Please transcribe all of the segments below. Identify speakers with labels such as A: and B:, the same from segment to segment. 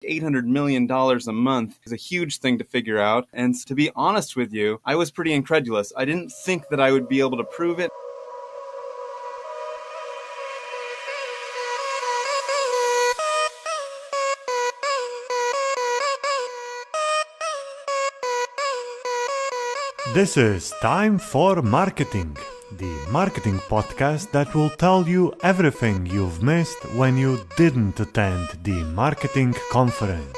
A: $800 million a month is a huge thing to figure out. And to be honest with you, I was pretty incredulous. I didn't think that I would be able to prove it.
B: This is Time for Marketing, the marketing podcast that will tell you everything you've missed when you didn't attend the marketing conference.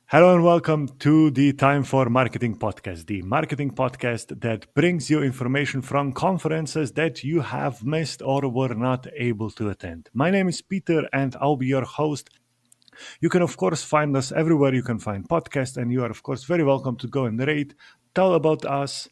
B: Hello and welcome to the Time for Marketing podcast, the marketing podcast that brings you information from conferences that you have missed or were not able to attend. My name is Peter and I'll be your host. You can, of course, find us everywhere you can find podcasts, and you are, of course, very welcome to go and rate, tell about us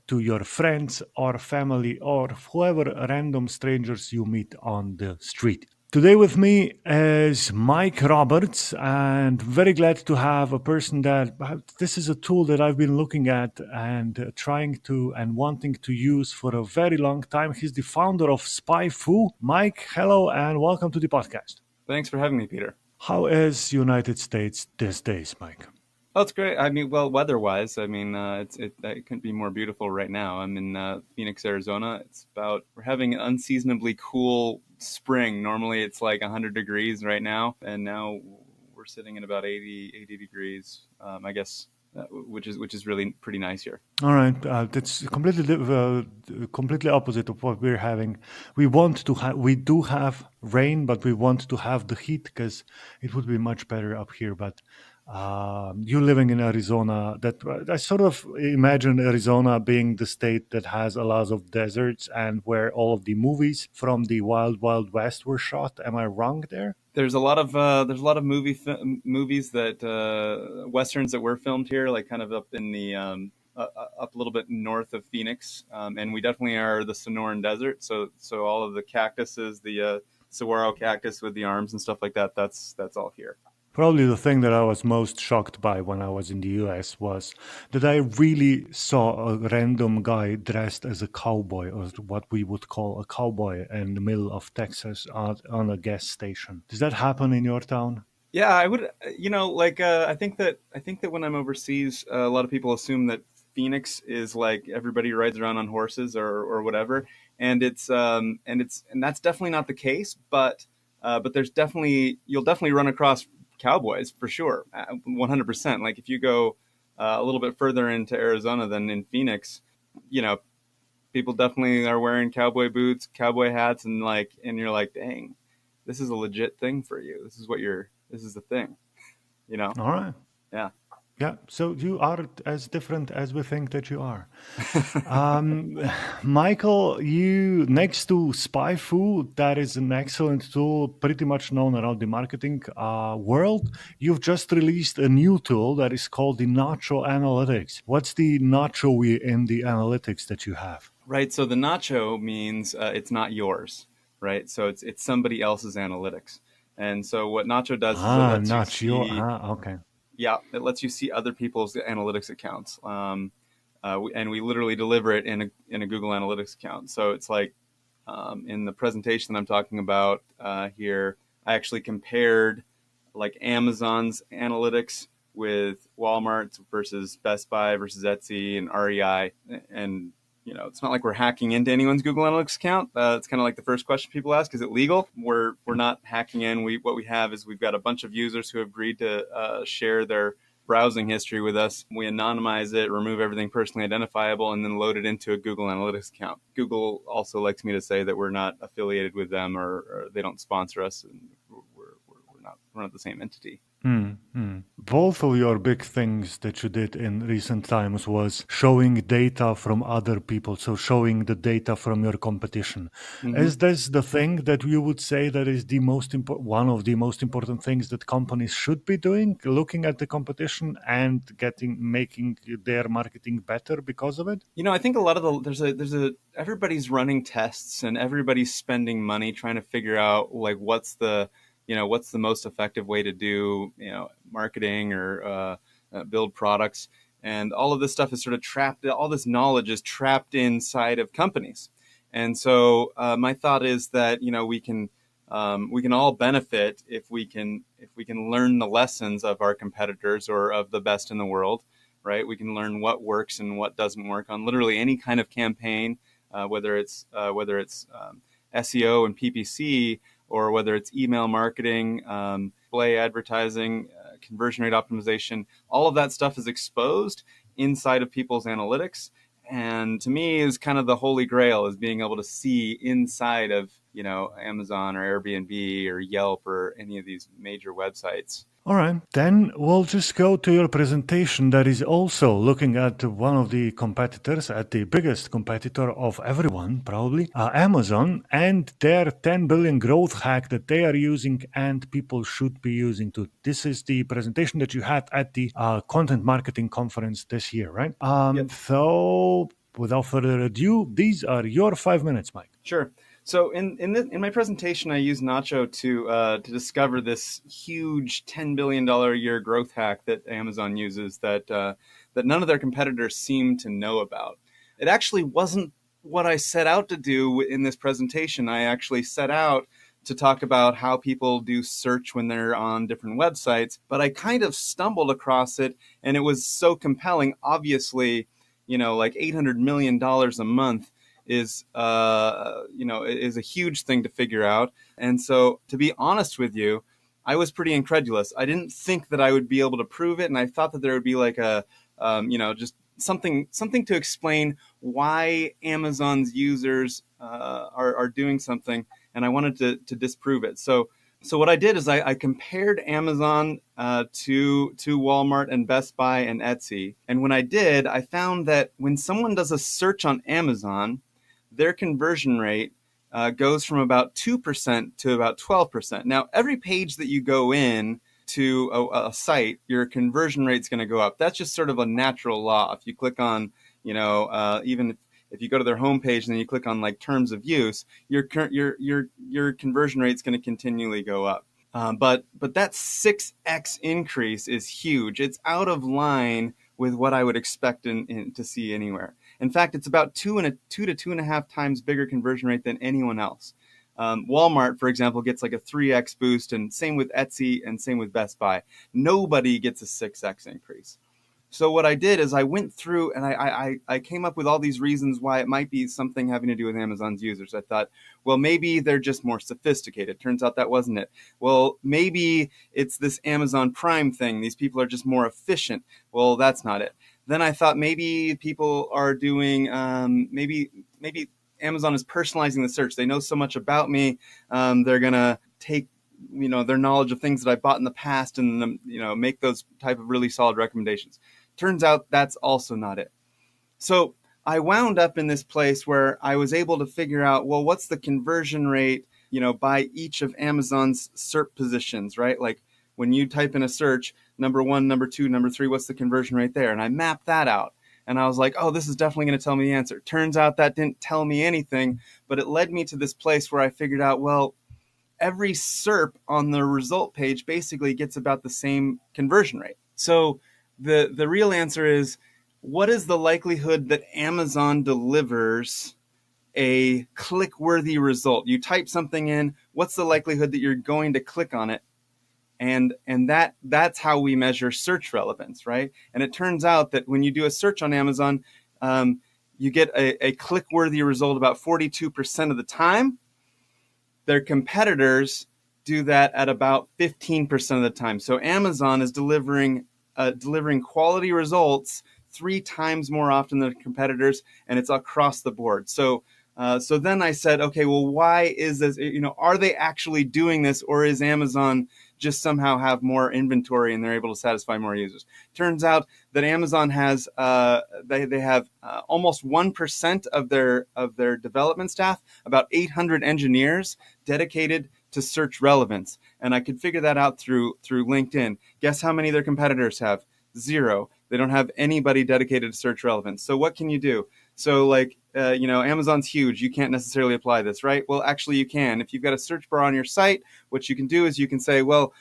B: to your friends or family or whoever random strangers you meet on the street. Today with me is Mike Roberts, and very glad to have a person that this is a tool that I've been looking at and trying to and wanting to use for a very long time. He's the founder of SpyFu. Mike, hello and welcome to the podcast.
A: Thanks for having me, Peter.
B: How is United States these days, Mike?
A: Oh, it's great. I mean, well, weather-wise, I mean, it couldn't be more beautiful right now. I'm in Phoenix, Arizona. We're having an unseasonably cool spring. Normally it's like 100 degrees right now, and now we're sitting at about 80 degrees, I guess, which is really pretty nice here.
B: All right, that's completely opposite of what we're having. We do have rain, but we want to have the heat because it would be much better up here. But you living in Arizona, I sort of imagine Arizona being the state that has a lot of deserts and where all of the movies from the Wild Wild West were shot. Am I wrong there?
A: There's a lot of movies that westerns that were filmed here, like kind of up in the up a little bit north of Phoenix, and we definitely are the Sonoran Desert. So all of the cactuses, the saguaro cactus with the arms and stuff like that. That's all here.
B: Probably the thing that I was most shocked by when I was in the US was that I really saw a random guy dressed as a cowboy, or what we would call a cowboy, in the middle of Texas on a gas station. Does that happen in your town?
A: Yeah, I would. I think that when I'm overseas, a lot of people assume that Phoenix is like everybody rides around on horses or whatever, and that's definitely not the case. But you'll definitely run across cowboys for sure, 100%. Like if you go a little bit further into Arizona than in Phoenix, people definitely are wearing cowboy boots, cowboy hats, and you're like, dang, this is a legit thing for you. This is the thing,
B: All right.
A: Yeah.
B: Yeah, so you are as different as we think that you are. Michael, you, next to SpyFu, that is an excellent tool, pretty much known around the marketing world. You've just released a new tool that is called the Nacho Analytics. What's the Nacho in the analytics that you have?
A: Right, so the Nacho means it's not yours, right? So it's somebody else's analytics. And so what Nacho does is it lets you see...
B: okay.
A: Yeah, it lets you see other people's analytics accounts, and we literally deliver it in a Google Analytics account. So it's like in the presentation that I'm talking about here, I actually compared like Amazon's analytics with Walmart's versus Best Buy versus Etsy and REI, and it's not like we're hacking into anyone's Google Analytics account. It's kind of like the first question people ask: is it legal? We're not hacking in. What we have is we've got a bunch of users who have agreed to share their browsing history with us. We anonymize it, remove everything personally identifiable, and then load it into a Google Analytics account. Google also likes me to say that we're not affiliated with them or they don't sponsor us, and we're not the same entity.
B: Both of your big things that you did in recent times was showing data from other people, so showing the data from your competition. Mm-hmm. Is this the thing that you would say that is the one of the most important things that companies should be doing, looking at the competition and making their marketing better because of it?
A: I think a lot of everybody's running tests and everybody's spending money trying to figure out like what's the most effective way to do, marketing or build products. And all of this stuff is sort of trapped. All this knowledge is trapped inside of companies. And so my thought is that, we can all benefit if we can learn the lessons of our competitors or of the best in the world, right? We can learn what works and what doesn't work on literally any kind of campaign, whether it's SEO and PPC, or whether it's email marketing, display advertising, conversion rate optimization. All of that stuff is exposed inside of people's analytics. And to me is kind of the holy grail, is being able to see inside of, Amazon or Airbnb or Yelp or any of these major websites.
B: All right, then we'll just go to your presentation that is also looking at one of the competitors, at the biggest competitor of everyone, probably, Amazon, and their 10 billion growth hack that they are using and people should be using too. This is the presentation that you had at the Content Marketing Conference this year, right?
A: Yep.
B: So without further ado, these are your 5 minutes, Mike.
A: Sure. So in my presentation, I used Nacho to discover this huge $10 billion a year growth hack that Amazon uses that none of their competitors seem to know about. It actually wasn't what I set out to do in this presentation. I actually set out to talk about how people do search when they're on different websites, but I kind of stumbled across it, and it was so compelling. Obviously, like $800 million a month is a huge thing to figure out. And so, to be honest with you, I was pretty incredulous. I didn't think that I would be able to prove it, and I thought that there would be like just something to explain why Amazon's users are doing something, and I wanted to disprove it. So what I did is I compared Amazon to Walmart and Best Buy and Etsy. And when I did, I found that when someone does a search on Amazon, their conversion rate goes from about 2% to about 12%. Now, every page that you go in to a site, your conversion rate is going to go up. That's just sort of a natural law. If you click on, even if you go to their homepage and then you click on like terms of use, your conversion rate is going to continually go up. But that 6x increase is huge. It's out of line with what I would expect to see anywhere. In fact, it's about 2 to 2.5 times bigger conversion rate than anyone else. Walmart, for example, gets like a 3x boost, and same with Etsy and same with Best Buy. Nobody gets a 6x increase. So what I did is I went through and I came up with all these reasons why it might be something having to do with Amazon's users. I thought, well, maybe they're just more sophisticated. Turns out that wasn't it. Well, maybe it's this Amazon Prime thing. These people are just more efficient. Well, that's not it. Then I thought maybe people are doing, maybe Amazon is personalizing the search. They know so much about me. They're going to take their knowledge of things that I bought in the past and make those type of really solid recommendations. Turns out that's also not it. So I wound up in this place where I was able to figure out, well, what's the conversion rate, by each of Amazon's SERP positions, right? Like when you type in a search, number 1, number 2, number 3, what's the conversion rate there? And I mapped that out. And I was like, oh, this is definitely going to tell me the answer. Turns out that didn't tell me anything, but it led me to this place where I figured out, well, every SERP on the result page basically gets about the same conversion rate. So the real answer is, what is the likelihood that Amazon delivers a click-worthy result? You type something in, what's the likelihood that you're going to click on it? And that's how we measure search relevance, right? And it turns out that when you do a search on Amazon, you get a click-worthy result about 42% of the time. Their competitors do that at about 15% of the time. So Amazon is delivering quality results 3 times more often than competitors, and it's across the board. So then I said, okay, well, why is this? Are they actually doing this, or is Amazon just somehow have more inventory and they're able to satisfy more users? Turns out that Amazon has they have almost 1% of their development staff, about 800 engineers dedicated to search relevance, and I could figure that out through LinkedIn. Guess how many their competitors have? 0. They don't have anybody dedicated to search relevance. So what can you do? So Amazon's huge. You can't necessarily apply this, right? Well, actually you can. If you've got a search bar on your site, what you can do is you can say, well,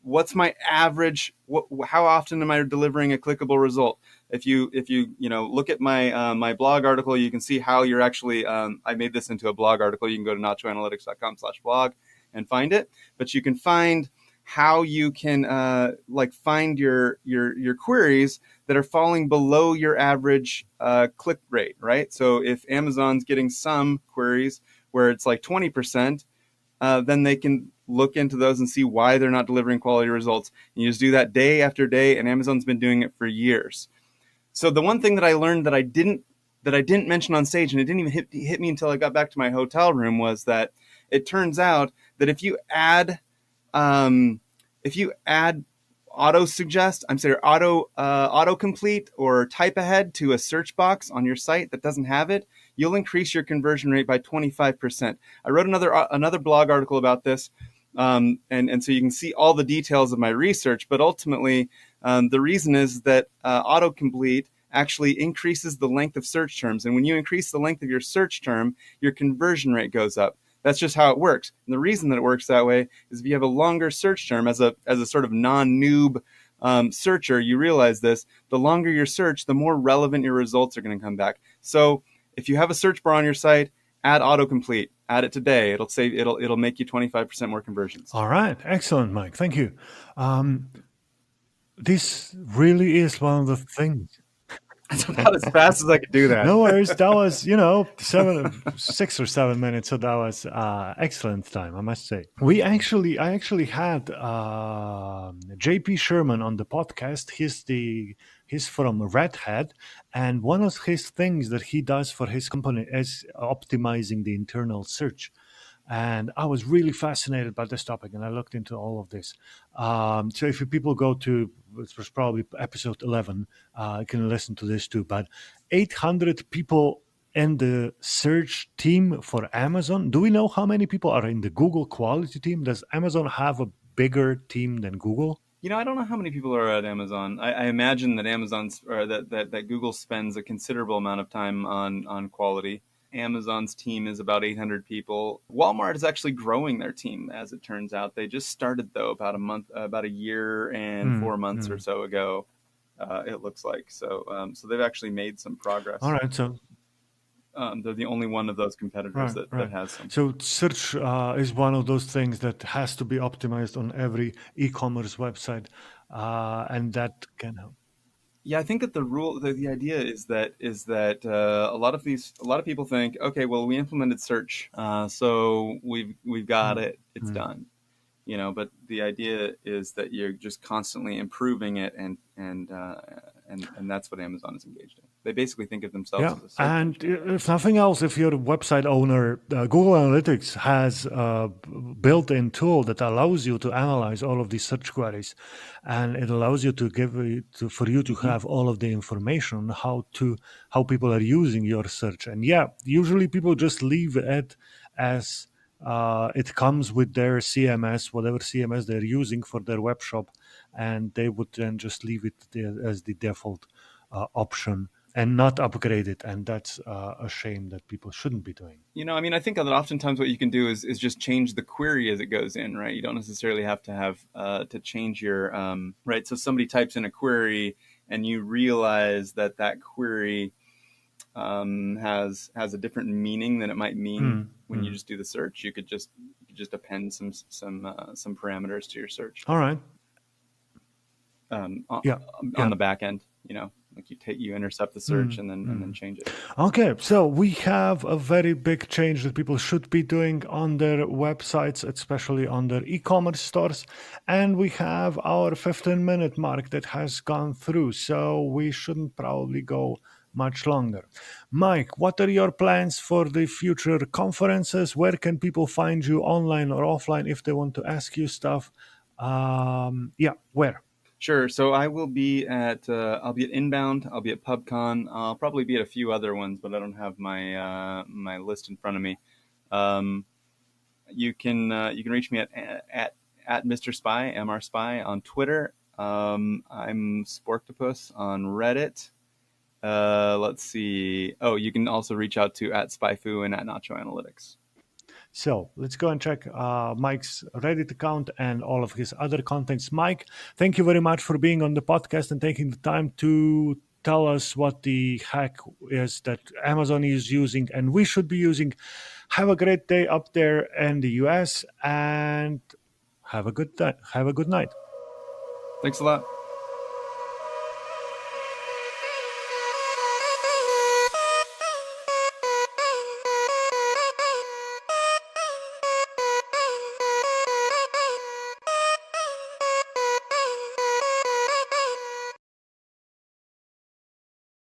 A: what's my average? How often am I delivering a clickable result? if you look at my my blog article, you can see how you're actually I made this into a blog article. You can go to nachoanalytics.com/blog and find it. But you can find how you can find your queries that are falling below your average click rate, right? So if Amazon's getting some queries where it's like 20%, then they can look into those and see why they're not delivering quality results. And you just do that day after day, and Amazon's been doing it for years. So the one thing that I learned that I didn't mention on stage, and it didn't even hit me until I got back to my hotel room, was that it turns out that if you add autocomplete or type ahead to a search box on your site that doesn't have it, you'll increase your conversion rate by 25%. I wrote another blog article about this, and so you can see all the details of my research. But ultimately, the reason is that autocomplete actually increases the length of search terms, and when you increase the length of your search term, your conversion rate goes up. That's just how it works. And the reason that it works that way is if you have a longer search term, as a sort of non-noob searcher, you realize this, the longer your search, the more relevant your results are going to come back. So if you have a search bar on your site, add autocomplete. Add it today. It'll make you 25% more conversions.
B: All right. Excellent, Mike. Thank you. This really is one of the things.
A: That's about as fast as I could do that.
B: No worries. That was, 6 or 7 minutes. So that was excellent time, I must say. I actually had JP Sherman on the podcast. He's from Red Hat, and one of his things that he does for his company is optimizing the internal search. And I was really fascinated by this topic, and I looked into all of this. So if people go to, it was probably episode 11, you can listen to this too. But 800 people in the search team for Amazon. Do we know how many people are in the Google quality team? Does Amazon have a bigger team than Google?
A: I don't know how many people are at Amazon. I imagine that that Google spends a considerable amount of time on quality. Amazon's team is about 800 people. Walmart is actually growing their team, as it turns out. They just started, though, about a year and 4 months or so ago, it looks like. So they've actually made some progress.
B: All right. So
A: they're the only one of those competitors that has some.
B: So search is one of those things that has to be optimized on every e-commerce website, and that can help.
A: Yeah, I think that the idea is that a lot of people think, okay, well, we implemented search, so we've got it, it's done, But the idea is that you're just constantly improving it, and that's what Amazon is engaged in. They basically think of themselves as a search
B: and if nothing else, if you're a website owner, Google Analytics has a built-in tool that allows you to analyze all of these search queries, and it allows you for you to have all of the information on how people are using your search. And usually people just leave it as it comes with their CMS, whatever CMS they're using for their web shop, and they would then just leave it as the default option and not upgrade it. And that's a shame that people shouldn't be doing.
A: I think that oftentimes what you can do is just change the query as it goes in, right? You don't necessarily have to have to change your, right? So somebody types in a query and you realize that query has a different meaning than it might mean when you just do the search. You could just append some parameters to your search.
B: All right.
A: On the back end, like you intercept the search and then change it.
B: Okay, so we have a very big change that people should be doing on their websites, especially on their e-commerce stores. And we have our 15-minute mark that has gone through, so we shouldn't probably go much longer. Mike, what are your plans for the future conferences? Where can people find you, online or offline, if they want to ask you stuff? Where?
A: Sure. So I will be I'll be at Inbound. I'll be at PubCon. I'll probably be at a few other ones, but I don't have my my list in front of me. You can reach me at Mr. Spy, MR Spy on Twitter. I'm Sporktopus on Reddit. Let's see. Oh, you can also reach out to at SpyFu and at Nacho Analytics.
B: So let's go and check Mike's Reddit account and all of his other contents. Mike, thank you very much for being on the podcast and taking the time to tell us what the hack is that Amazon is using and we should be using. Have a great day up there in the US, and have a good night.
A: Thanks a lot.